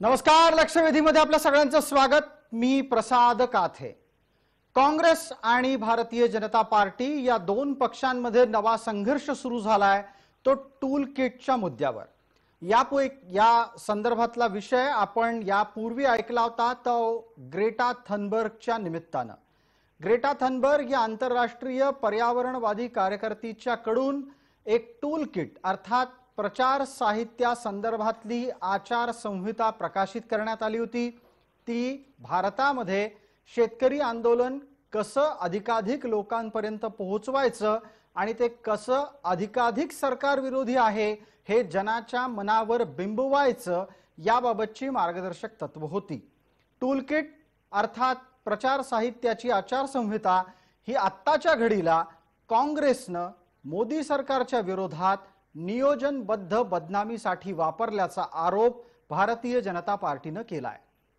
नमस्कार. लक्षवेधीमध्ये आपल्या सगळ्यांचं स्वागत. मी प्रसाद काथे. काँग्रेस आणि भारतीय जनता पार्टी या दोन पक्षांमध्ये नवा संघर्ष सुरू झालाय, तो टूल किटच्या मुद्द्यावर. या संदर्भातला विषय आपण यापूर्वी ऐकला होता, तो ग्रेटा थनबर्गच्या निमित्तानं. ग्रेटा थनबर्ग या आंतरराष्ट्रीय पर्यावरणवादी कार्यकर्तीच्याकडून एक टूल किट अर्थात प्रचार साहित्या संदर्भातली आचार संहिता प्रकाशित करण्यात आली होती. ती भारतामध्ये शेतकरी आंदोलन कसं अधिकाधिक लोकांपर्यंत पोहोचवायचं आणि ते कसं अधिकाधिक सरकार विरोधी आहे हे जनाच्या मनावर बिंबवायचं याबाबतची मार्गदर्शक तत्व होती. टूल किट अर्थात प्रचार साहित्याची आचारसंहिता ही आत्ताच्या घडीला काँग्रेसनं मोदी सरकारच्या विरोधात नियोजनबद्ध बदनामीसाठी वापरल्याचा आरोप भारतीय जनता पार्टीनं केलाय.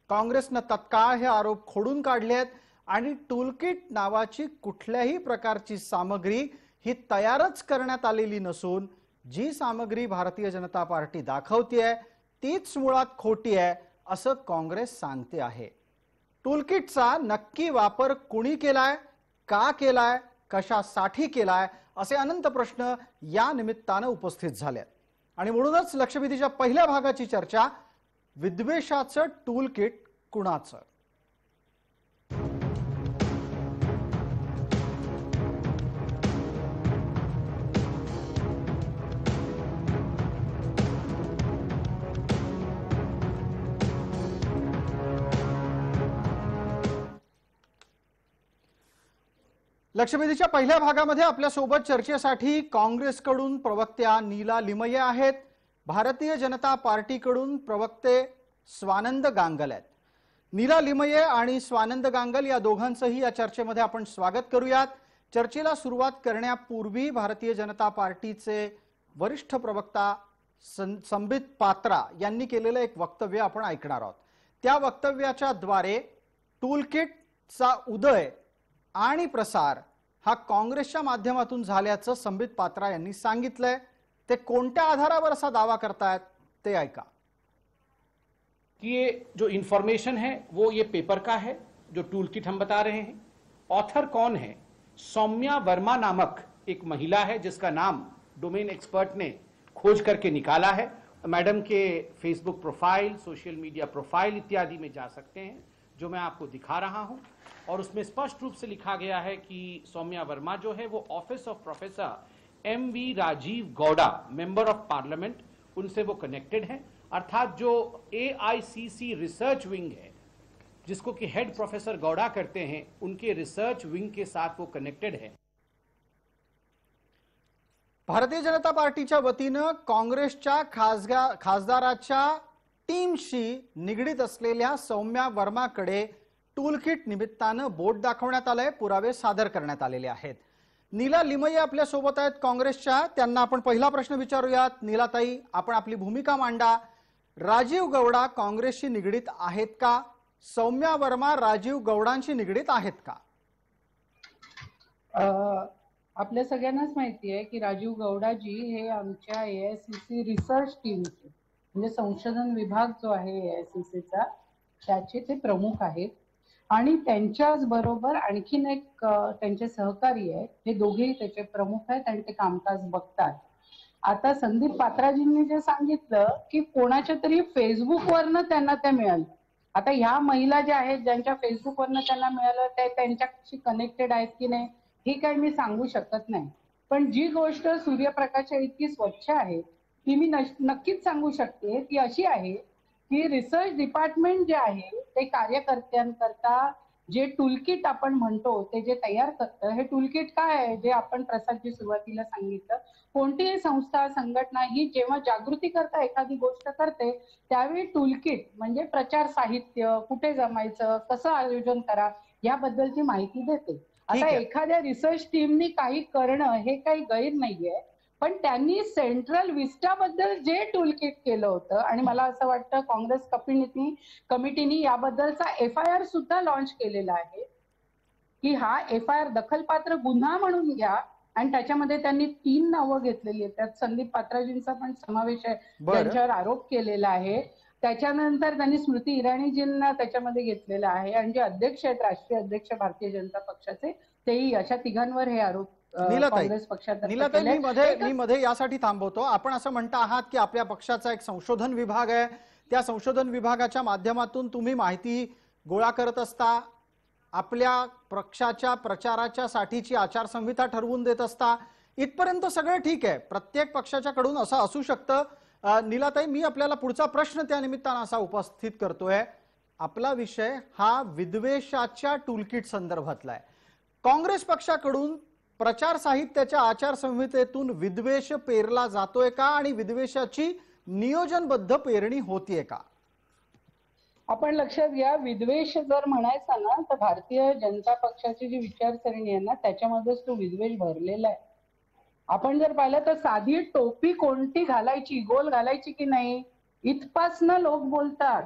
काँग्रेसनं तत्काळ हे आरोप खोडून काढलेत आणि टूलकिट नावाची कुठल्याही प्रकारची सामग्री ही तयारच करण्यात आलेली नसून जी सामग्री भारतीय जनता पार्टी दाखवतेय तीच मुळात खोटी आहे असं काँग्रेस सांगते आहे. टूलकिटचा नक्की वापर कुणी केलाय, का केलाय, कशासाठी केलाय असे अनंत प्रश्न या निमित्तानं उपस्थित झाले आणि म्हणूनच लक्षवेधीच्या पहिल्या भागाची चर्चा विद्वेषाचं टूलकिट कुणाचं. लक्षवेधीच्या पहिल्या भागामध्ये आपल्या सोबत चर्चेसाठी काँग्रेसकडून प्रवक्त्या नीला लिमये आहेत. भारतीय जनता पार्टीकडून प्रवक्ते स्वानंद गांगल आहेत. नीला लिमये आणि स्वानंद गांगल या दोघांचंही या चर्चेमध्ये आपण स्वागत करूयात. चर्चेला सुरुवात करण्यापूर्वी भारतीय जनता पार्टीचे वरिष्ठ प्रवक्ता संबित पात्रा यांनी केलेलं एक वक्तव्य आपण ऐकणार आहोत. त्या वक्तव्याच्या द्वारे टूलकिटचा उदय आणि प्रसार हा काँग्रेसच्या माध्यमातून झाल्याचं संबित पात्रा यांनी सांगितलंय. ते कोणत्या आधारावर असा दावा करतायत ते ऐका. ये जो इंफॉर्मेशन है वो ये पेपर का है जो टूल किट हम बता रहे हैं. ऑथर कौन है? सौम्या वर्मा नामक एक महिला है जिसका नाम डोमेन एक्सपर्ट ने खोज करके निकाला है. मैडम के Facebook profile, social media profile इत्यादि में जा सकते हैं जो मैं आपको दिखा रहा हूं और उसमें स्पष्ट रूप से लिखा गया है कि सौम्या वर्मा जो है वो office of professor M V. Rajeev Gowda, member of parliament, उनसे वो कनेक्टेड है. अर्थात जो AICC रिसर्च विंग है जिसको कि हेड प्रोफेसर गौड़ा करते हैं, उनके रिसर्च विंग के साथ वो कनेक्टेड है. भारतीय जनता पार्टीच्या वतीनं काँग्रेसच्या खासदाराच्या टीमशी निगडीत असलेल्या सौम्या वर्माकडे टूलकिट निमित्तानं बोट दाखवण्यात आलंय, पुरावे सादर करण्यात आलेले आहेत. नीला लिमये आपल्या सोबत आहेत काँग्रेसच्या. त्यांना आपण पहिला प्रश्न विचारूयात. नीलाताई, आपण आपली भूमिका मांडा. राजीव गौडा काँग्रेसशी निगडीत आहेत का? सौम्या वर्मा राजीव गौडांशी निगडीत आहेत का? आपल्या सगळ्यांनाच माहिती आहे की राजीव गौडाजी हे आमच्या AICC रिसर्च टीमचे म्हणजे संशोधन विभाग जो आहे AICCचा त्याचे ते प्रमुख आहेत आणि त्यांच्याच बरोबर आणखीन एक त्यांचे सहकारी आहेत. हे दोघेही त्याचे प्रमुख आहेत आणि ते कामकाज बघतात. आता संदीप पात्राजींनी जे सांगितलं की कोणाच्या तरी फेसबुकवरनं त्यांना ते मिळालं. आता ह्या महिला ज्या आहेत ज्यांच्या फेसबुकवरनं त्यांना मिळालं ते त्यांच्याशी कनेक्टेड आहेत की नाही हे काही मी सांगू शकत नाही. पण जी गोष्ट सूर्यप्रकाशा इतकी स्वच्छ आहे ती मी नक्कीच सांगू शकते ती अशी आहे की रिसर्च डिपार्टमेंट जे आहे ते कार्यकर्त्यांकरता जे टूलकिट आपण म्हणतो ते जे तयार करतं, हे टूलकिट काय आहे जे आपण प्रसादजी सुरुवातीला सांगितलं. कोणतीही संस्था संघटना ही जेव्हा जागृती करता एखादी गोष्ट करते त्यावेळी टूलकिट म्हणजे प्रचार साहित्य कुठे जमायचं, कसं आयोजन करा याबद्दलची माहिती देते. आता एखाद्या रिसर्च टीमनी काही करणं हे काही गैर नाहीये, पण त्यांनी सेंट्रल विस्टा बद्दल जे टूलकिट केलं होतं आणि मला असं वाटतं काँग्रेस कमिटीनी याबद्दलचा FIR सुद्धा लॉन्च केलेला आहे की हा FIR दखलपात्र गुन्हा म्हणून घ्या आणि त्याच्यामध्ये त्यांनी 3 नावं घेतलेली आहेत. त्यात संदीप पात्राजींचा पण समावेश आहे, त्यांच्यावर आरोप केलेला आहे त्याच्यानंतर त्यांनी स्मृती इराणीजींना त्याच्यामध्ये घेतलेलं आहे आणि जे अध्यक्ष आहेत, राष्ट्रीय अध्यक्ष भारतीय जनता पक्षाचे, तेही, अशा तिघांवर हे आरोप काँग्रेस पक्षातर्फे मी मध्ये यासाठी थांबवतो. आपण असं म्हणता आहात की आपल्या पक्षाचा एक संशोधन विभाग आहे, त्या संशोधन विभागाच्या माध्यमातून तुम्ही माहिती गोळा करत असता, आपल्या पक्षाच्या प्रचाराच्या साठीची आचारसंहिता ठरवून देत असता. इथपर्यंत सगळं ठीक आहे, प्रत्येक पक्षाच्या कडून असं असू शकतं. नीलाताई, मी आपल्याला पुढचा प्रश्न त्या निमित्तानं असा उपस्थित करतोय. आपला विषय हा विद्वेषाच्या टूलकिट संदर्भातला आहे. काँग्रेस पक्षाकडून प्रचार साहित्याच्या आचारसंहितेतून विद्वेष पेरला जातोय का आणि विद्वेषाची नियोजनबद्ध पेरणी होतीये का? आपण लक्षात घ्या, विद्वेष जर म्हणायचा ना तर भारतीय जनता पक्षाची जी विचारसरणी आहे ना त्याच्यामध्येच तो विद्वेष भरलेला आहे. आपण जर पाहिलं तर साधी टोपी कोणती घालायची, गोल घालायची की नाही, इथपासनं लोक बोलतात.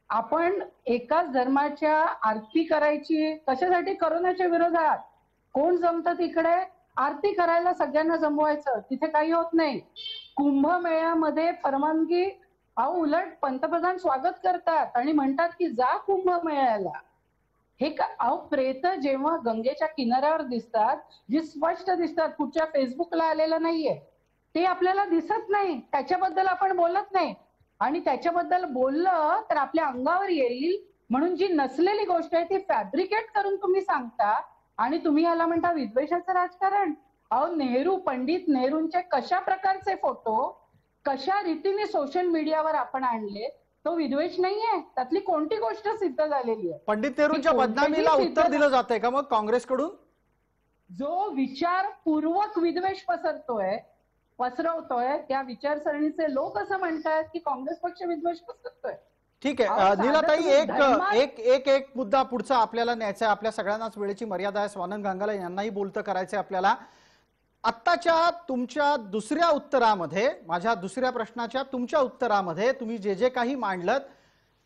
आपण एकाच धर्माच्या आरती करायची कशासाठी? कोरोनाच्या विरोधात. कोण जमतं तिकडे? आरती करायला सगळ्यांना जमवायचं, तिथे काही होत नाही. कुंभमेळ्यामध्ये परवानगी, उलट पंतप्रधान स्वागत करतात आणि म्हणतात की जा कुंभमेळ्याला. हे प्रेत जेव्हा गंगेच्या किनाऱ्यावर दिसतात, जी स्पष्ट दिसतात, कुठच्या फेसबुकला आलेलं नाहीये, ते आपल्याला दिसत नाही, त्याच्याबद्दल आपण बोलत नाही. आणि त्याच्याबद्दल बोललं तर आपल्या अंगावर येईल म्हणून जी नसलेली गोष्ट आहे ती फॅब्रिकेट करून तुम्ही सांगता आणि तुम्ही याला म्हणता विद्वेषाचं राजकारण. नेहरू, पंडित नेहरूंचे कशा प्रकारचे फोटो कशा रीतीने सोशल मीडियावर आपण आणले, तो विद्वेष नाहीये. त्यातली कोणती गोष्ट सिद्ध झालेली आहे? पंडित नेहरूंच्या बदनामीला उत्तर दिलं जातंय का मग काँग्रेसकडून? जो विचारपूर्वक विद्वेष पसरवतोय त्या विचारसरणीचे लोक असं म्हणतात की काँग्रेस पक्ष विद्वेष पसरतोय. ठीक आहे नीलाताई, एक मुद्दा पुढचा आपल्याला न्यायचा आहे. आपल्या सगळ्यांनाच वेळेची मर्यादा आहे. स्वानंद गांगला यांनाही बोलतं करायचंय आपल्याला. आत्ताच्या तुमच्या दुसऱ्या उत्तरामध्ये, माझ्या दुसऱ्या प्रश्नाच्या तुमच्या उत्तरामध्ये तुम्ही जे जे काही मांडलं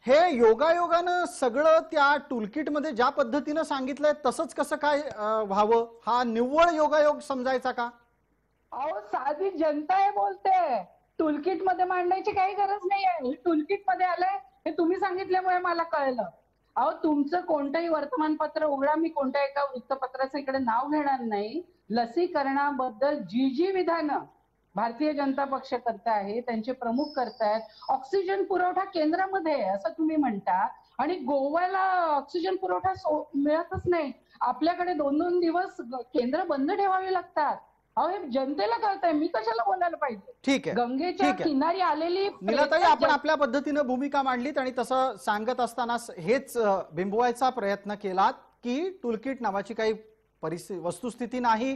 हे योगायोगानं सगळं त्या टूलकिटमध्ये ज्या पद्धतीनं सांगितलंय तसंच कसं काय व्हावं? हा निव्वळ योगायोग समजायचा का? साधी जनता हे बोलते, टूलकिट मध्ये मांडायची काही गरज नाहीये. टूलकिट मध्ये आलंय हे तुम्ही सांगितल्यामुळे मला कळलं. तुमचं कोणतंही वर्तमानपत्र उघडा, मी कोणत्या एका वृत्तपत्राचं इकडे नाव घेणार नाही, लसीकरणाबद्दल जी विधानं भारतीय जनता पक्ष करत आहे, त्यांचे प्रमुख करतायत. ऑक्सिजन पुरवठा केंद्रामध्ये असं तुम्ही म्हणता आणि गोव्याला ऑक्सिजन पुरवठा मिळतच नाही. आपल्याकडे 2-2 दिवस केंद्र बंद ठेवावी लागतात. हे जनतेला कळतंय, मी कशाला बोलायला पाहिजे? ठीक आहे, गंगेच्या किनारी आलेली नीलाताई, आपण आपल्या पद्धतीनं भूमिका मांडलीत आणि तसं सांगत असताना हेच बिंबवायचा प्रयत्न केलात की टूलकिट नावाची काही वस्तुस्थिती नाही.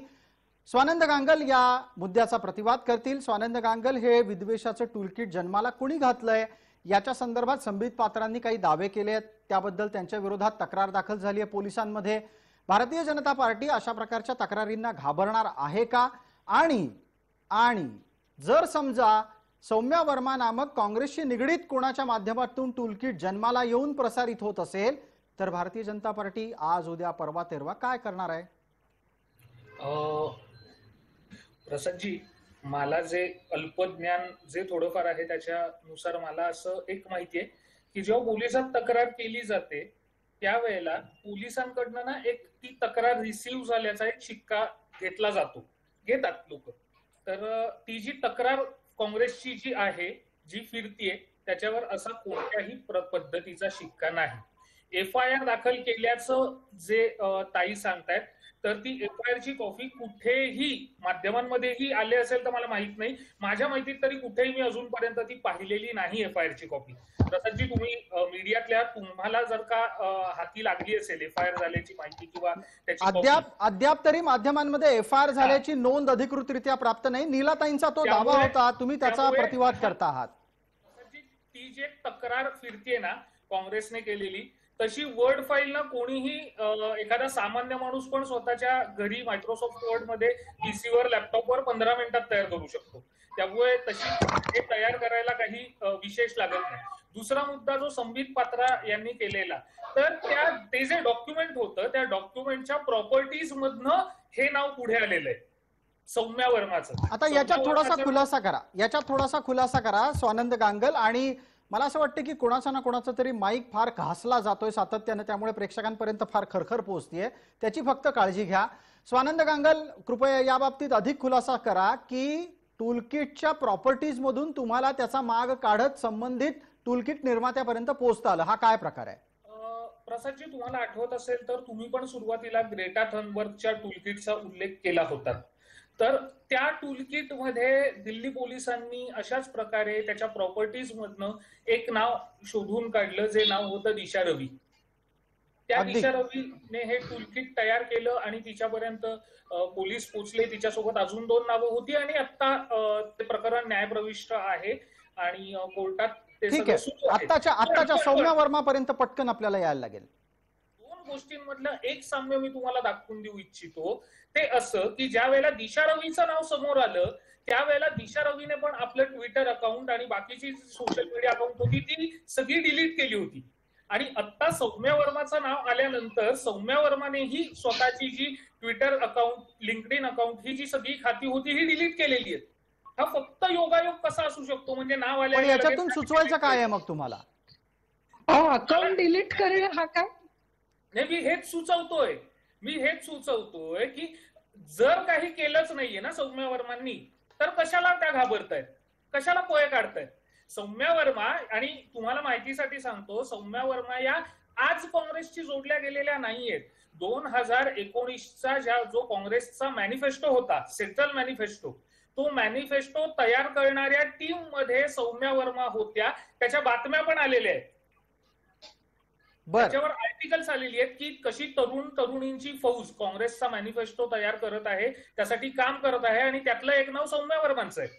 स्वानंद गांगल या मुद्द्याचा प्रतिवाद करतील. स्वानंद गांगल, हे विद्वेषाचं टूलकिट जन्माला कुणी घातलंय याच्या संदर्भात संबित पात्रांनी काही दावे केले आहेत, त्याबद्दल त्यांच्या विरोधात तक्रार दाखल झाली आहे पोलिसांमध्ये. भारतीय जनता पार्टी अशा प्रकारच्या तक्रारींना घाबरणार आहे का? आणि जर समजा सौम्या वर्मा नामक काँग्रेसशी निगडीत कोणाच्या माध्यमातून टूलकिट जन्माला येऊन प्रसारित होत असेल तर भारतीय जनता पार्टी आज उद्या परवा तेरवा काय करणार आहे? प्रसादजी, मला जे अल्पज्ञान जे थोडंफार आहे त्याच्यानुसार मला असं एक माहिती आहे की जेव्हा पोलिसात तक्रार केली जाते त्यावेळेला पोलिसांकडनं ना एक ती तक्रार रिसीव्ह झाल्याचा एक शिक्का घेतला जातो, घेतात लोक. तर ती जी तक्रार काँग्रेसची जी आहे, जी फिरतीये, त्याच्यावर असा कोणत्याही पद्धतीचा शिक्का नाही. FIR दाखल केल्याचं जे ताई सांगतायत, तर ती FIR ची कॉपी कुठेही माध्यमांमध्येही आले असेल तर मला माहित नाही. माझ्या माहितीत तरी कुठेही मी अजूनपर्यंत ती पाहिलेली नाही FIR ची कॉपी. प्रसादजी, तुम्ही मीडियातल्या तुम्हाला जर का हाती लागली असेल FIR झाल्याची माहिती किंवा त्याची अद्याप तरी माध्यमांमध्ये FIR झाल्याची नोंद अधिकृतरित्या प्राप्त नाही. नीलाताईंचा तो दावा होता, तुम्ही त्याचा प्रतिवाद करता आहात. ती जी तक्रार फिरतीये ना काँग्रेसने केलेली, तशी वर्ड फाईल ना कोणीही एखादा सामान्य माणूस पण स्वतःच्या घरी मायक्रोसॉफ्ट वर्ड मध्ये पीसीवर लॅपटॉपवर 15 मिनिटात तयार करू शकतो. त्यामुळे तशी हे तयार करायला काही विशेष लागत नाही. दुसरा मुद्दा जो संबित पात्रा यांनी केलेला, तर ते जे डॉक्युमेंट होतं त्या डॉक्युमेंटच्या प्रॉपर्टीज मधनं हे नाव पुढे आलेलं आहे, सौम्या वर्माचं. आता याच्यात थोडासा खुलासा करा स्वानंद गांगल. आणि मला असं वाटतं की कोणाचा ना कोणाचा तरी माईक फार घासला जातोय सातत्याने, त्यामुळे प्रेक्षकांपर्यंत फार खरखर पोहोचतीये, त्याची फक्त काळजी घ्या. स्वानंद गांगल, कृपया या बाबतीत अधिक खुलासा करा की टूलकिटच्या प्रॉपर्टीज मधून तुम्हाला त्याचा माग काढत संबंधित टूलकिट निर्मात्यापर्यंत पोहोचता आलं, हा काय प्रकार आहे? प्रसादजी, तुम्हाला आठवत असेल तर तुम्ही पण सुरुवातीला ग्रेटा थनबर्गच्या टूलकिटचा उल्लेख केला होता. तर त्या टूलकिट मध्ये दिल्ली पोलिसांनी अशाच प्रकारे त्याच्या प्रॉपर्टीज मधनं एक नाव शोधून काढलं, जे नाव होतं दिशा रवी. त्या दिशा रवीने हे टूलकिट तयार केलं आणि तिच्यापर्यंत पोलीस पोहोचले. तिच्यासोबत अजून 2 नावं होती आणि आता ते प्रकरण न्यायप्रविष्ट आहे आणि कोर्टात ते ठीक सगळं आहे. सुरू आहे. आत्ताच्या सौम्या वर्मापर्यंत पटकन आपल्याला यायला लागेल. 2 गोष्टींमधलं एक साम्य मी तुम्हाला दाखवून देऊ इच्छितो. ते असं की ज्या वेळेला दिशा रवीचं नाव समोर आलं त्यावेळेला दिशा रवीने पण आपलं ट्विटर अकाउंट आणि बाकीची सोशल मीडिया अकाउंट होती ती सगळी डिलीट केली होती. आणि आता सौम्या वर्माचं नाव आल्यानंतर सौम्या वर्मानेही स्वतःची जी ट्विटर अकाउंट, लिंक्डइन अकाउंट ही जी सगळी खाती होती ही डिलीट केलेली आहेत. हा फक्त योगायोग कसा असू शकतो? म्हणजे नाव पण आल्या याच्यातून सुचवायचं काय आहे मग तुम्हाला? अकाउंट डिलीट करणं हा काय? नाही, मी हेच सुचवतोय की जर काही केलंच नाहीये ना सौम्या वर्मांनी, तर कशाला त्या घाबरतायत, कशाला पोहे काढतायत? सौम्या वर्मा, आणि तुम्हाला माहितीसाठी सांगतो, सौम्या वर्मा या आज काँग्रेसशी जोडल्या गेलेल्या नाहीयेत. 2019चा जो काँग्रेसचा मॅनिफेस्टो होता, सेंट्रल मॅनिफेस्टो, तो मॅनिफेस्टो तयार करणाऱ्या टीम मध्ये सौम्या वर्मा होत्या. त्याच्या बातम्या पण आलेल्या आहेत, त्याच्यावर आर्टिकल्स आलेली आहेत की कशी तरुणींची फौज काँग्रेसचा मॅनिफेस्टो तयार करत आहे, त्यासाठी काम करत आहे, आणि त्यातलं एक नाव सौम्या वर्मांचं आहे.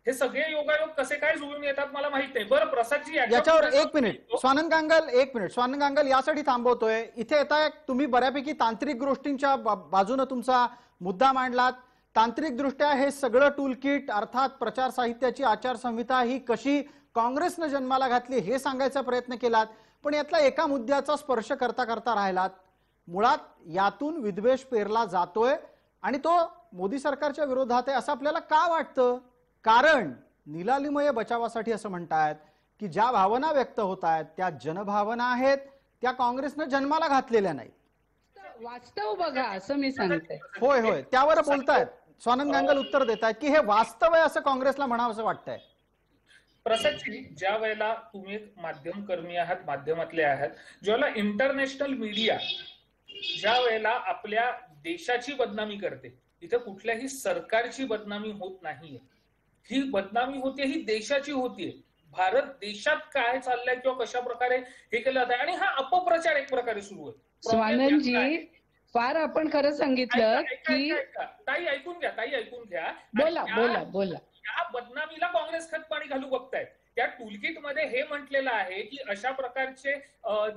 हे सगळे योगायोग कसे काय जुळून येतात मला माहित नाही. बरं प्रसादजी, याच्यावर एक मिनिट स्वानंद गांगल यासाठी थांबवतोय. इथे येताय तुम्ही बऱ्यापैकी तांत्रिक गोष्टींच्या बाजूने तुमचा मुद्दा मांडलात. तांत्रिक दृष्ट्या हे सगळं टूलकिट अर्थात प्रचार साहित्याची आचारसंहिता ही कशी काँग्रेसनं जन्माला घातली हे सांगायचा प्रयत्न केलात. पण यातला एका मुद्द्याचा स्पर्श करता करता राहिलात. मुळात यातून विद्वेष पेरला जातोय आणि तो मोदी सरकारच्या विरोधात आहे असं आपल्याला का वाटतं? कारण निलालीमय बचावासाठी असं म्हणतायत की ज्या भावना व्यक्त होत आहेत त्या जनभावना आहेत, त्या काँग्रेसनं जन्माला घातलेल्या नाहीत. वास्तव बघा असं मी सांगते. होय, त्यावर बोलतायत. स्वानंद गांगल उत्तर देत आहेत की हे वास्तव आहे असं काँग्रेसला म्हणावं असं वाटतंय. प्रसादजी, ज्या वेळेला तुम्ही एक माध्यम कर्मी आहात, माध्यमातले आहात, ज्यावेळेला इंटरनॅशनल मीडिया ज्या वेळेला आपल्या देशाची बदनामी करते, इथे कुठल्याही सरकारची बदनामी होत नाहीये, ही बदनामी होते ही देशाची होतीये. भारत देशात काय चाललंय किंवा कशा प्रकारे हे केलं जात आहे, आणि हा अपप्रचार एक प्रकारे सुरू आहे. स्वानंदजी, फार आपण खरं सांगितलं की ताई ऐकून घ्या. बोला. या बदनामीला काँग्रेस खतपाणी घालू बघतायत. त्या टूलकिट मध्ये हे म्हटलेलं आहे की अशा प्रकारचे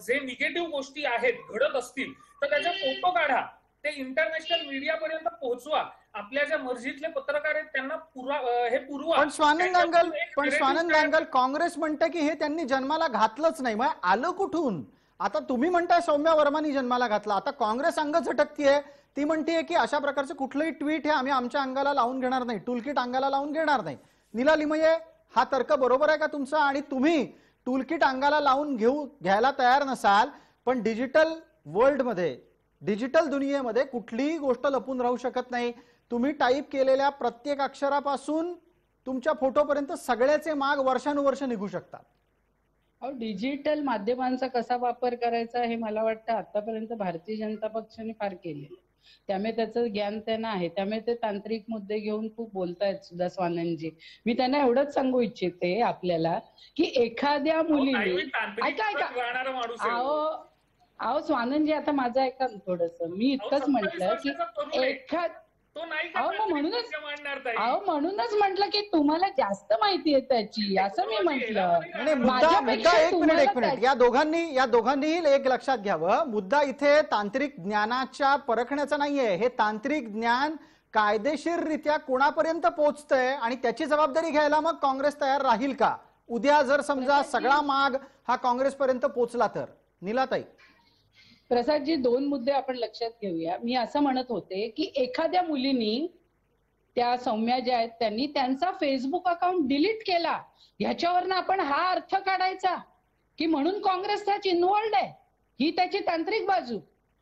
जे निगेटिव्ह गोष्टी आहेत घडत असतील तर त्याचे फोटो काढा, ते इंटरनॅशनल मीडिया पर्यंत पोहोचवा, आपल्या ज्या मर्जीतले पत्रकार आहेत त्यांना पुरवा. पण स्वानंद गांगल काँग्रेस म्हणते की हे त्यांनी जन्माला घातलंच नाही, मग आलं कुठून? आता तुम्ही म्हणताय सौम्या वर्मांनी जन्माला घातला, आता काँग्रेस अंग झटकतीये. ती म्हणतीये की अशा प्रकारचं कुठलंही ट्विट हे आम्ही आमच्या अंगाला लावून घेणार नाही, टूलकिट अंगाला लावून घेणार नाही. निलालीमये, हा तर्क बरोबर आहे का तुमचा? आणि तुम्ही टूलकिट अंगाला लावून घ्यायला तयार नसाल, पण डिजिटल वर्ल्डमध्ये, डिजिटल दुनियेमध्ये कुठलीही गोष्ट लपून राहू शकत नाही. तुम्ही टाईप केलेल्या प्रत्येक अक्षरापासून तुमच्या फोटोपर्यंत सगळ्याचे माग वर्षानुवर्ष निघू शकतात. डिजिटल माध्यमांचा कसा वापर करायचा हे मला वाटतं आतापर्यंत भारतीय जनता पक्षाने फार केले, त्यामुळे त्याचं ज्ञान त्यांना आहे, त्यामुळे ते तांत्रिक मुद्दे घेऊन खूप बोलतायत सुद्धा स्वानंदजी. मी त्यांना एवढंच सांगू इच्छिते आपल्याला की एखाद्या मुलीने अहो स्वानंदजी, आता माझं ऐका थोडस. मी इतकंच म्हटलं की म्हणूनच म्हटलं की तुम्हाला जास्त माहिती आहे त्याची, असं मी म्हटलं. एक मिनिट या दोघांनीही एक लक्षात घ्यावं, मुद्दा इथे तांत्रिक ज्ञानाच्या परखण्याचा नाहीये. हे तांत्रिक ज्ञान कायदेशीररित्या कोणापर्यंत पोहोचतंय आणि त्याची जबाबदारी घ्यायला मग काँग्रेस तयार राहील का? उद्या जर समजा सगळा माग हा काँग्रेसपर्यंत पोहोचला तर. नीलाताई, प्रसादजी, 2 मुद्दे आपण लक्षात घेऊया. मी असं म्हणत होते की एखाद्या मुलीनी त्या सौम्या ज्या आहेत त्यांनी त्यांचा फेसबुक अकाउंट डिलीट केला. ह्याच्यावरनं आपण हा अर्थ काढायचा की म्हणून काँग्रेस त्यात इन्व्हॉल्ड आहे, ही त्याची तांत्रिक बाजू.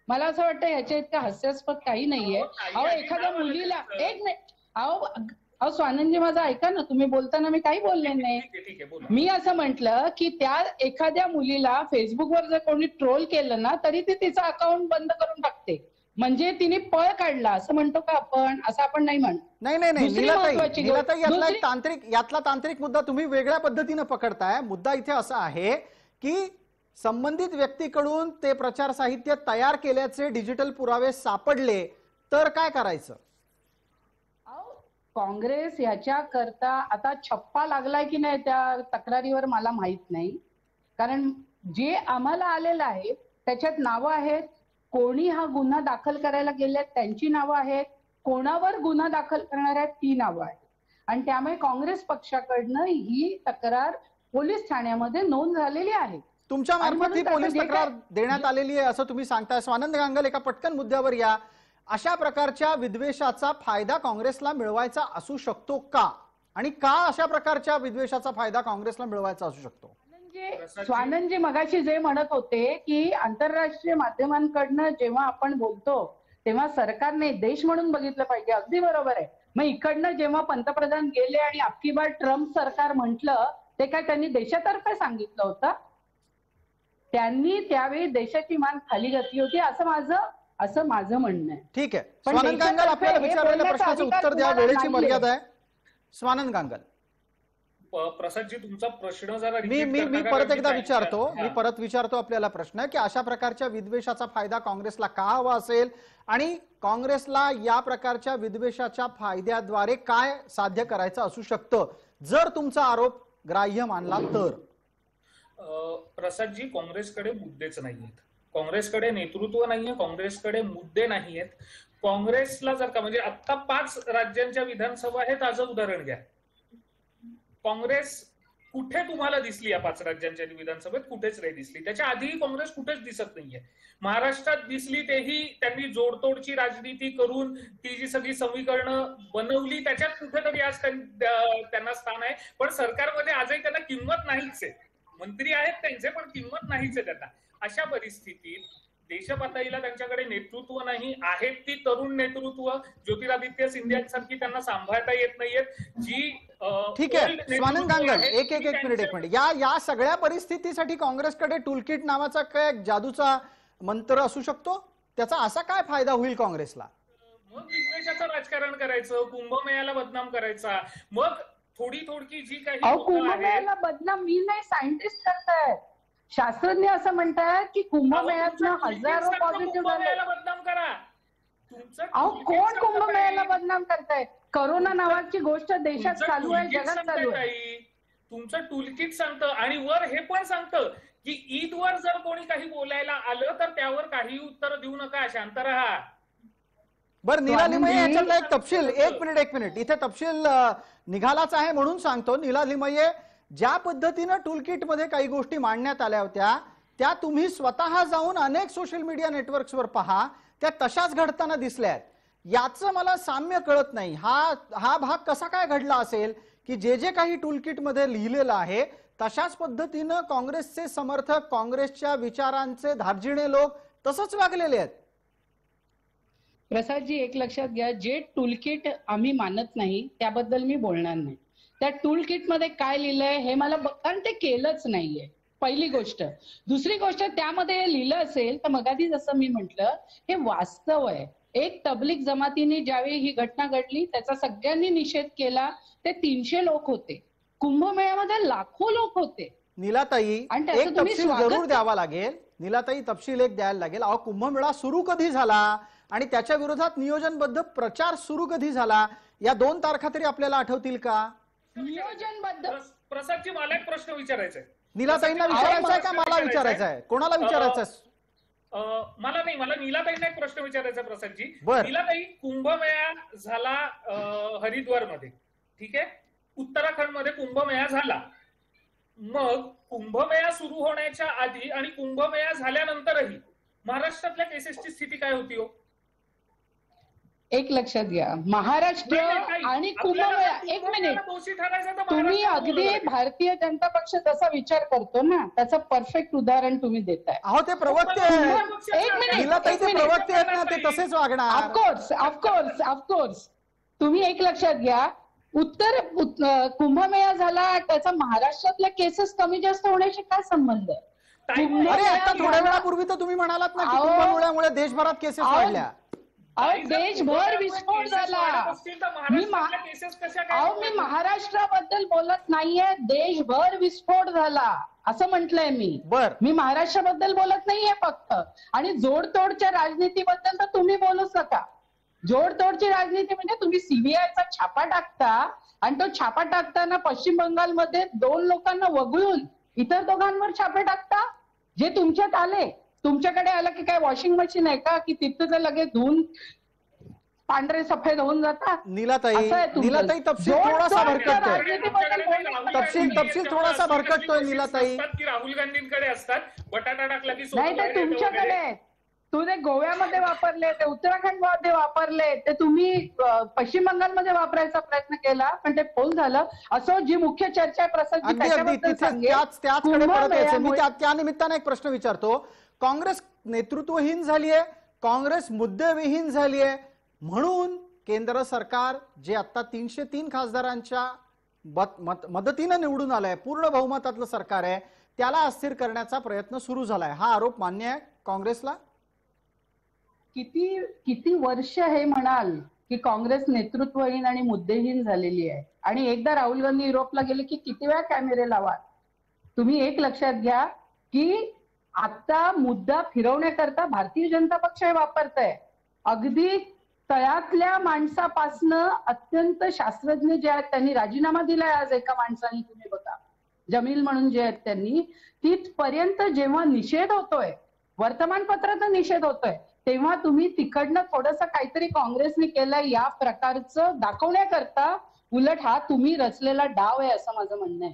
मला असं वाटतं ह्याच्या इतकं हास्यास्पद काही नाहीये. अहो एखाद्या मुलीला एक नाही, अहो स्वानंदजी माझं ऐका ना, तुम्ही बोलताना मी काही बोलले नाही. ठीक आहे, बोला. मी असं म्हटलं की त्या एखाद्या मुलीला फेसबुकवर जर कोणी ट्रोल केलं ना तरी ती तिचं अकाउंट बंद करून टाकते, म्हणजे तिने पळ काढला असं म्हणतो का आपण? असं आपण नाही म्हणतो. नाही नाही नाही दुसरी नीलाताई, महत्त्वाची नीलाताई, यातला दुसरी- एक यातला तांत्रिक मुद्दा तुम्ही वेगळ्या पद्धतीने पकडताय. मुद्दा इथे असा आहे की संबंधित व्यक्तीकडून ते प्रचार साहित्य तयार केल्याचे डिजिटल पुरावे सापडले तर काय करायचं? काँग्रेस याच्याकरता आता छप्पा लागलाय की नाही त्या तक्रारीवर मला माहित नाही, कारण जे आम्हाला आलेलं आहे त्याच्यात नावं आहेत, कोणी हा गुन्हा दाखल करायला गेले त्यांची नावं आहेत, कोणावर गुन्हा दाखल करणार आहेत ती नावं आहेत, आणि त्यामुळे काँग्रेस पक्षाकडनं ही तक्रार पोलीस ठाण्यामध्ये नोंद झालेली आहे. तुमच्या आणि मार्फत ही म्हणून पोलीस जे तक्रार काय- देण्यात आलेली आहे असं तुम्ही सांगताय. स्वानंद गांगल, एका पटकन मुद्द्यावर या. अशा प्रकारच्या विद्वेषाचा फायदा काँग्रेसला मिळवायचा असू शकतो का, आणि का अशा प्रकारच्या विद्वेषाचा फायदा काँग्रेसला मिळवायचा असू शकतो? स्वानंदजी मगाशी जे म्हणत होते की आंतरराष्ट्रीय माध्यमांकडनं जेव्हा आपण बोलतो तेव्हा सरकारने देश म्हणून बघितलं पाहिजे, अगदी बरोबर आहे. मग इकडनं जेव्हा पंतप्रधान गेले आणि अबकी बार ट्रम्प सरकार म्हटलं, ते काय त्यांनी देशातर्फे सांगितलं होतं? त्यांनी त्यावेळी देशाची मान खाली घातली होती असं माझं म्हणणं आहे. ठीक आहे पण स्वानंद गांगल, देशातर्फे आपल्याला हे विचारलेल्या बोलण्याचा प्रश्नाचं अधिकार उत्तर द्या, तुम्हाला वेळेची नाहीये. मर्यादा आहे. स्वानंद गांगल, प्रसादजी, तुमचा प्रश्न जरा मी repeat मी करता मी का? परत मी एकदा काय- विचारतो हा. मी परत विचारतो आपल्याला प्रश्न की अशा प्रकारच्या विद्वेषाचा फायदा काँग्रेसला का हवा असेल, आणि काँग्रेसला या प्रकारच्या विद्वेषाच्या फायद्याद्वारे काय साध्य करायचं असू शकतं जर तुमचा आरोप ग्राह्य मानला तर? प्रसादजी, काँग्रेसकडे मुद्देच नाहीयेत, काँग्रेसकडे नेतृत्व नाहीये, काँग्रेसकडे मुद्दे नाहीयेत. काँग्रेसला जर का म्हणजे आता 5 राज्यांच्या विधानसभा आहेत, आज उदाहरण घ्या, काँग्रेस कुठे तुम्हाला दिसली या 5 राज्यांच्या विधानसभेत? कुठेच नाही दिसली. त्याच्या आधीही काँग्रेस कुठेच दिसत नाहीये. महाराष्ट्रात दिसली तेही त्यांनी जोडतोडची राजनीती करून ती जी सगळी समीकरणं बनवली त्याच्यात कुठेतरी आज त्यांना स्थान आहे, पण सरकारमध्ये आजही त्यांना किंमत नाहीच आहे. मंत्री आहेत त्यांचे, पण किंमत नाहीच आहे त्यांना. अशा परिस्थितीत देशपातळीला त्यांच्याकडे नेतृत्व नाही, आहेत ती तरुण नेतृत्व, ज्योतिरादित्य सिंधियांसारखी त्यांना सांभाळता येत नाहीयेत, जी ठीक आहे old स्वानंद नेतृत्व गांगल, आहे, एक ती मिनिट या सगळ्या परिस्थितीसाठी काँग्रेसकडे टूलकिट नावाचा काय जादूचा मंत्र असू शकतो? त्याचा असा काय फायदा होईल काँग्रेसला? मग विद्वेषाचं राजकारण करायचं, कुंभमेळ्याला बदनाम करायचा, मग थोडकी जी काही अहो लोकं आहेत, कुंभमेळ्याला बदनाम मी नाही, सायंटिस्ट करतायत, शास्त्रज्ञ असं म्हणतायत की कुंभमेळ्यातनं हजारो पॉझिटिव्ह झाले. कुंभमेळ्याला बदनाम करा. अहो कोण कुंभमेळ्याला बदनाम करतायत? करोना नावाची गोष्ट देशात चालू आहे, जगात चालू आहे. तुमचं टूलकिट सांगतं, आणि वर हे पण सांगतं की ईदवर जर कोणी काही बोलायला आलं तर त्यावर काही उत्तर देऊ नका, शांत राहा. बरं नीला लिमये, याच्यातला एक तपशील, एक मिनिट इथे तपशील निघालाच आहे म्हणून सांगतो. नीला लिमये, ज्या पद्धतीनं टूलकिट मध्ये काही गोष्टी मांडण्यात आल्या होत्या त्या तुम्ही स्वतः जाऊन अनेक सोशल मीडिया नेटवर्क्सवर पहा, त्या तशाच घडताना दिसल्यात. याचं मला साम्य कळत नाही. हा भाग कसा काय घडला असेल की जे काही टूलकिट मध्ये लिहिलेलं आहे तशाच पद्धतीनं काँग्रेसचे समर्थक, काँग्रेसच्या विचारांचे धार्जिणे लोक तसंच वागलेले आहेत? प्रसादजी, एक लक्षात घ्या, जे टूलकिट आम्ही मानत नाही त्याबद्दल मी बोलणार नाही. त्या टूलकिट मध्ये काय लिहिलंय हे मला कारण ते केलंच नाहीये, पहिली गोष्ट. दुसरी गोष्ट, त्यामध्ये लिहिलं असेल तर मगाधी जसं मी म्हटलं, हे वास्तव आहे. एक तबलीग जमातीने ज्यावेळी ही घटना घडली त्याचा सगळ्यांनी निषेध केला. ते 300 लोक होते, कुंभमेळ्यामध्ये लाखो लोक होते. नीलाताई, आणि त्याचं एक तुम्ही तपशील स्वागत- जरूर द्यावा लागेल. नीलाताई, तपशील एक द्यायला लागेल. अहो, कुंभमेळा सुरू कधी झाला आणि त्याच्या विरोधात नियोजनबद्ध प्रचार सुरू कधी झाला, या 2 तारखा तरी आपल्याला आठवतील का? नियोजनबद्ध. प्रसादजी, मला एक प्रश्न विचारायचा आहे. नीलाताईंना विचारायचा आहे का मला विचारायचा आहे? कोणाला विचारायचं आहे? मला नाही, मला नीलाताईंना एक प्रश्न विचारायचा आहे. प्रसादजी, बरं. नीलाताई, कुंभमेळा झाला हरिद्वार मध्ये, ठीक आहे, उत्तराखंड मध्ये कुंभमेळा झाला. मग कुंभमेळा सुरू होण्याच्या आधी आणि कुंभमेळा झाल्यानंतरही महाराष्ट्रातल्या केसेसची स्थिती काय होती हो? एक लक्षात घ्या, महाराष्ट्र आणि कुंभमेळा, एक मिनिट, दोषी ठरायचं तर तुम्ही महाराष्ट्र अगदी बोललं पाहिजे. भारतीय जनता पक्ष जसा विचार करतो ना, त्याचं परफेक्ट उदाहरण तुम्ही देताय. अहो ते प्रवक्ते आहेत. एक मिनिट, नीलाताई एक ते मिनिट. प्रवक्ते आहेत ना, ते तसेच वागणार. ऑफकोर्स तुम्ही एक लक्षात घ्या, कुंभमेळा झाला, त्याचा महाराष्ट्रातल्या केसेस कमी जास्त होण्याशी काय संबंध आहे? अरे आता थोड्या वेळापूर्वी तर तुम्ही म्हणालात ना की अहो, कुंभमेळ्यामुळे देशभरात केसेस अहो, वाढल्या. देशभर विस्फोट झाला. मी महाराष्ट्राबद्दल बोलत नाहीये, देशभर विस्फोट झाला असं म्हटलंय मी. बर, मी महाराष्ट्राबद्दल बोलत नाहीये फक्त. आणि जोडतोडच्या राजनीतीबद्दल तर तुम्ही बोलूच नका. जोडतोडची राजनीती म्हणजे तुम्ही सीबीआयचा छापा टाकता आणि तो छापा टाकताना पश्चिम बंगालमध्ये 2 लोकांना वगळून इतर दोघांवर छापे टाकता. जे तुमच्यात आले, तुमच्याकडे आलं की काय वॉशिंग मशीन आहे का की तिथं लगेच धुवून पांढरे सफेद होऊन जातात? नीलाताई तपशील थोडासा भरकटतोय. तपशील थोडासा भरकटतोय नीलाताई. की राहुल गांधींकडे असतात, बटाटा टाकला की नाही, ते तुमच्याकडे आहेत. तुम्ही गोव्यामध्ये वापरले, ते उत्तराखंड मध्ये वापरले, ते तुम्ही पश्चिम बंगालमध्ये वापरायचा प्रयत्न केला पण ते फोल झालं. असो, जी मुख्य चर्चा आहे प्रसाद, अगदी त्याचकडे परत यायचं. मी त्या निमित्ताने एक प्रश्न विचारतो. काँग्रेस नेतृत्वहीन झालीये, काँग्रेस मुद्देविहीन झालीये, म्हणून केंद्र सरकार जे आता 303 खासदारांच्या मदतीनं निवडून आलंय, पूर्ण बहुमतातलं सरकार आहे, त्याला अस्थिर करण्याचा प्रयत्न सुरू झालाय. हा आरोप मान्य आहे काँग्रेसला? किती वर्ष हे म्हणाल की काँग्रेस नेतृत्वहीन आणि मुद्देहीन झालेली आहे, आणि एकदा राहुल गांधी युरोपला गेले की किती वेळा कॅमेरे लावा. तुम्ही एक लक्षात घ्या की आता मुद्दा फिरवण्याकरता भारतीय जनता पक्ष हे वापरताय. अगदी तळातल्या माणसापासनं अत्यंत शास्त्रज्ञ जे आहेत, त्यांनी राजीनामा दिलाय आज एका माणसाने, तुम्ही बघा, जमील म्हणून जे आहेत त्यांनी, तिथपर्यंत जेव्हा निषेध होतोय, वर्तमानपत्राचा निषेध होतोय, तेव्हा तुम्ही तिकडनं थोडंसं काहीतरी काँग्रेसने केलंय या प्रकारचं दाखवण्याकरता, उलट हा तुम्ही रचलेला डाव आहे असं माझं म्हणणं आहे.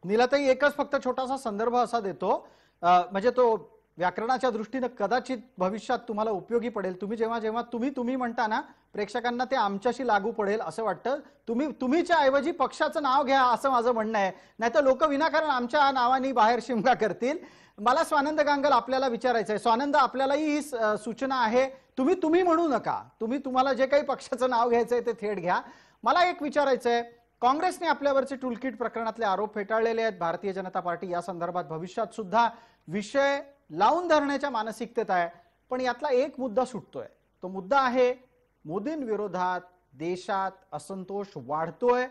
नीलाताई, एकच फक्त छोटासा संदर्भ असा देतो, म्हणजे तो व्याकरणाच्या दृष्टीने कदाचित भविष्यात तुम्हाला उपयोगी पडेल. तुम्ही जेव्हा तुम्ही म्हणता ना, प्रेक्षकांना ते आमच्याशी लागू पडेल असं वाटतं. तुम्हीच्या ऐवजी पक्षाचं नाव घ्या असं माझं म्हणणं आहे, नाहीतर लोक विनाकारण आमच्या नावाने बाहेर शिमगा करतील. मला स्वानंद गांगल आपल्याला विचारायचं आहे. स्वानंद, आपल्यालाही ही सूचना आहे, तुम्ही म्हणू नका, तुम्हाला जे काही पक्षाचं नाव घ्यायचंय ते थेट घ्या. मला एक विचारायचं आहे, काँग्रेसने आपल्यावरचे टूलकिट प्रकरणातले आरोप फेटाळलेले आहेत. भारतीय जनता पार्टी या संदर्भात भविष्यात सुद्धा विषय लावून धरण्याच्या मानसिकतेत आहे. पण यातला एक मुद्दा सुटतोय, तो मुद्दा आहे मोदींविरोधात देशात असंतोष वाढतोय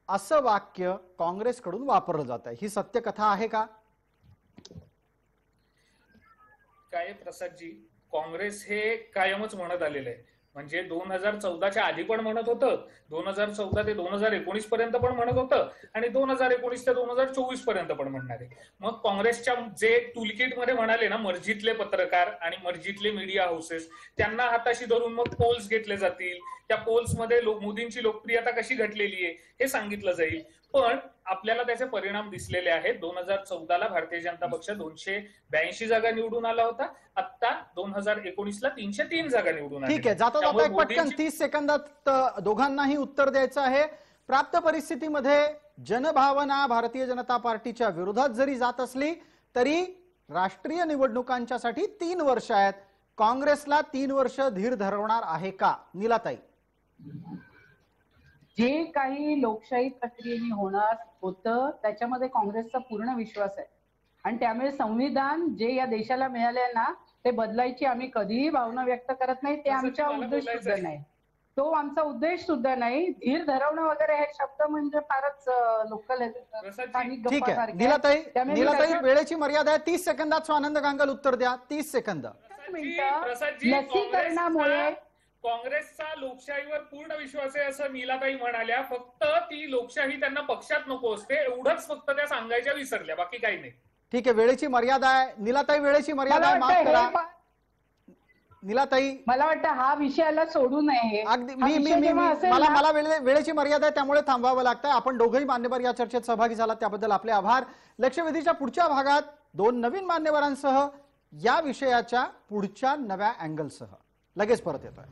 असं वाक्य काँग्रेसकडून वापरलं जात आहे. ही सत्य कथा आहे का? काय प्रसादजी, काँग्रेस हे कायमच म्हणत आलेलं आहे. म्हणजे 2014च्या आधी पण म्हणत होतं, 2014 ते 2019 पर्यंत पण म्हणत होतं, आणि 2019 ते 2024 पर्यंत पण म्हणणार आहे. मग काँग्रेसच्या जे टूलकिट मध्ये म्हणाले ना, मर्जीतले पत्रकार आणि मर्जीतले मीडिया हाऊसेस, त्यांना हाताशी धरून मग पोल्स घेतले जातील, त्या पोल्समध्ये मोदींची लोकप्रियता कशी घटलेली आहे हे सांगितलं जाईल. पण आपल्याला त्याचे परिणाम दिसलेले आहेत. 2014ला भारतीय जनता पक्ष 282 जागा निवडून आला होता, आता 2019ला 303 जागा निवडून आल्या. ठीक आहे, जाता जाता एक पटकन 30 सेकंदात दोघांनाही उत्तर द्यायचं आहे. प्राप्त परिस्थितीमध्ये जनभावना भारतीय जनता पार्टीच्या विरोधात जरी जात असली तरी राष्ट्रीय निवडणुकांच्यासाठी 3 वर्ष आहेत. काँग्रेसला 3 वर्ष धीर धरवणार आहे का नीलाताई? जे काही लोकशाही प्रक्रियेने होणार होतं त्याच्यामध्ये काँग्रेसचा पूर्ण विश्वास आहे, आणि त्यामुळे संविधान जे या देशाला मिळाले ना, ते बदलायची आम्ही कधीही भावना व्यक्त करत नाही. ते आमचा उद्देश सुद्धा नाही, तो आमचा उद्देश सुद्धा नाही. धीर धरवणं वगैरे हे शब्द म्हणजे फारच लोकल आहे. ठीक आहे नीलाताई, वेळेची मर्यादा आहे. 30 सेकंदात स्वानंद गांगल उत्तर द्या. 30 सेकंद. लसीकरणामुळे काँग्रेसचा लोकशाहीवर पूर्ण विश्वास आहे असं नीलाताई म्हणाल्या. फक्त ती लोकशाही त्यांना पक्षात नको असते एवढंच फक्त त्या सांगायच्या विसरल्या, बाकी काही नाही. ठीक आहे, वेळेची मर्यादा आहे नीलाताई, वेळेची मर्यादा आहे, माफ करा नीलाताई. मला वाटतं हा विषयाला सोडू नये. अगदी मला वेळेची मर्यादा आहे, त्यामुळे थांबावं लागतं. आपण दोघंही मान्यवर या चर्चेत सहभागी झालात त्याबद्दल आपले आभार. लक्षवेधीच्या पुढच्या भागात 2 नवीन मान्यवरांसह या विषयाच्या पुढच्या नव्या अँगलसह लगेच परत येतोय.